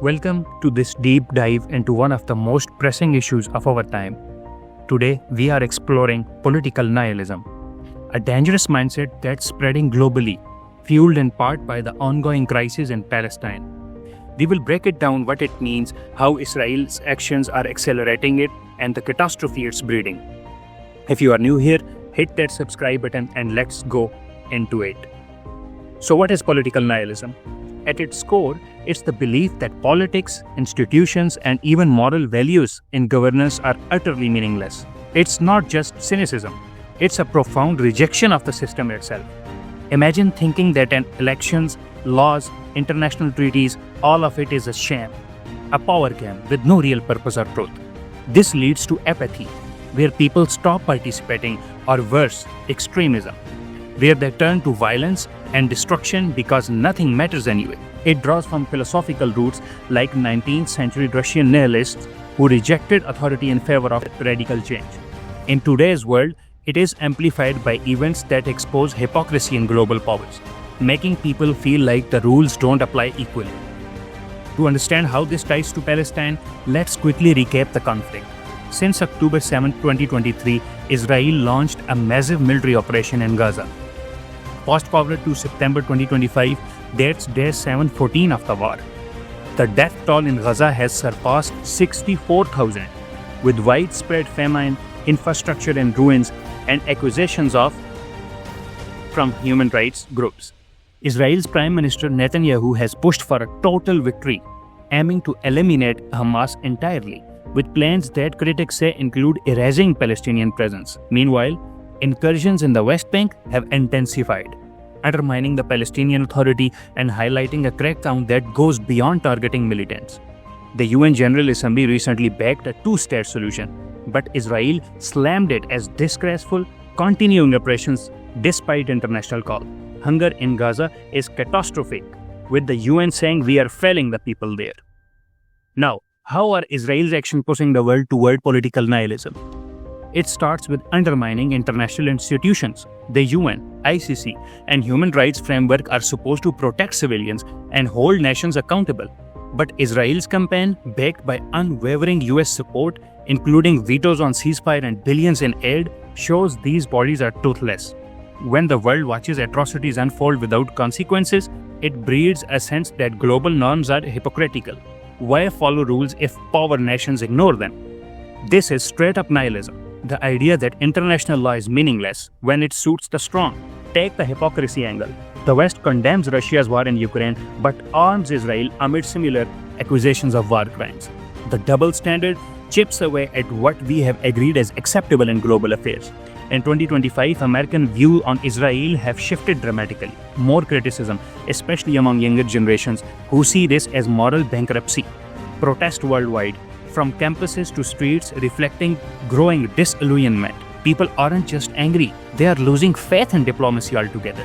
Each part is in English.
Welcome to this deep dive into one of the most pressing issues of our time. Today, we are exploring political nihilism, a dangerous mindset that's spreading globally, fueled in part by the ongoing crisis in Palestine. We will break it down what it means, how Israel's actions are accelerating it, and the catastrophe it's breeding. If you are new here, hit that subscribe button and let's go into it. So what is political nihilism? At its core, it's the belief that politics, institutions, and even moral values in governance are utterly meaningless. It's not just cynicism, it's a profound rejection of the system itself. Imagine thinking that elections, laws, international treaties, all of it is a sham, a power game with no real purpose or truth. This leads to apathy, where people stop participating, or worse, extremism, where they turn to violence and destruction because nothing matters anyway. It draws from philosophical roots like 19th century Russian nihilists who rejected authority in favor of radical change. In today's world, it is amplified by events that expose hypocrisy in global powers, making people feel like the rules don't apply equally. To understand how this ties to Palestine, let's quickly recap the conflict. Since October 7, 2023, Israel launched a massive military operation in Gaza. Fast forward to September 2025, that's day 714 of the war. The death toll in Gaza has surpassed 64,000, with widespread famine, infrastructure in ruins, and accusations from human rights groups. Israel's Prime Minister Netanyahu has pushed for a total victory, aiming to eliminate Hamas entirely, with plans that critics say include erasing Palestinian presence. Meanwhile, incursions in the West Bank have intensified, undermining the Palestinian Authority and highlighting a crackdown that goes beyond targeting militants. The UN General Assembly recently backed a two-state solution, but Israel slammed it as disgraceful, continuing operations despite international call. Hunger in Gaza is catastrophic, with the UN saying we are failing the people there. Now, how are Israel's actions pushing the world toward political nihilism? It starts with undermining international institutions. The UN, ICC, and human rights framework are supposed to protect civilians and hold nations accountable. But Israel's campaign, backed by unwavering US support, including vetoes on ceasefire and billions in aid, shows these bodies are toothless. When the world watches atrocities unfold without consequences, it breeds a sense that global norms are hypocritical. Why follow rules if power nations ignore them? This is straight-up nihilism. The idea that international law is meaningless when it suits the strong. Take the hypocrisy angle. The West condemns Russia's war in Ukraine but arms Israel amid similar accusations of war crimes. The double standard chips away at what we have agreed as acceptable in global affairs. In 2025, American views on Israel have shifted dramatically. More criticism, especially among younger generations who see this as moral bankruptcy. Protest worldwide, from campuses to streets, reflecting growing disillusionment. People aren't just angry, they are losing faith in diplomacy altogether.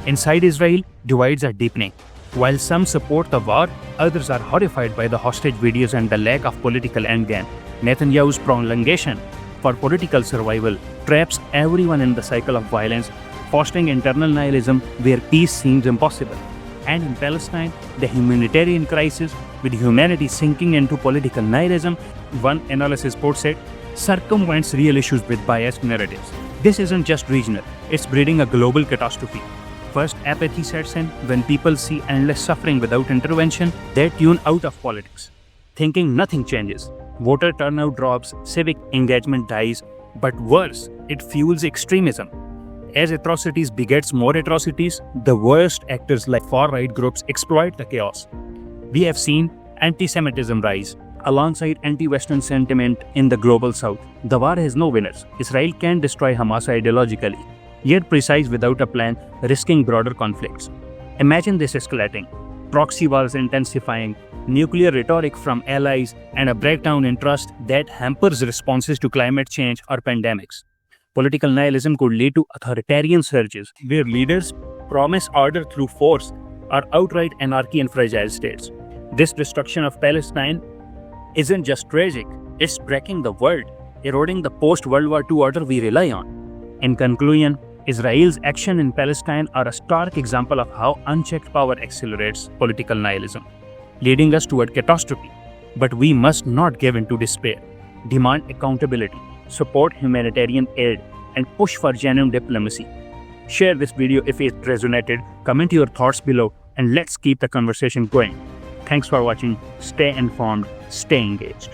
Inside Israel, divides are deepening. While some support the war, others are horrified by the hostage videos and the lack of political endgame. Netanyahu's prolongation for political survival traps everyone in the cycle of violence, fostering internal nihilism where peace seems impossible. And in Palestine, the humanitarian crisis, with humanity sinking into political nihilism, one analysis put it, circumvents real issues with biased narratives. This isn't just regional, it's breeding a global catastrophe. First, apathy sets in. When people see endless suffering without intervention, they tune out of politics, thinking nothing changes. Voter turnout drops, civic engagement dies, but worse, it fuels extremism. As atrocities begets more atrocities, the worst actors like far-right groups exploit the chaos. We have seen anti-Semitism rise, alongside anti-Western sentiment in the global south. The war has no winners. Israel can destroy Hamas ideologically, yet precise without a plan, risking broader conflicts. Imagine this escalating, proxy wars intensifying, nuclear rhetoric from allies, and a breakdown in trust that hampers responses to climate change or pandemics. Political nihilism could lead to authoritarian surges, where leaders promise order through force or outright anarchy in fragile states. This destruction of Palestine isn't just tragic, it's breaking the world, eroding the post-World War II order we rely on. In conclusion, Israel's action in Palestine are a stark example of how unchecked power accelerates political nihilism. leading us toward catastrophe. But we must not give in to despair. Demand accountability, support humanitarian aid, and push for genuine diplomacy. Share this video if it resonated, comment your thoughts below, and let's keep the conversation going. Thanks for watching. Stay informed, stay engaged.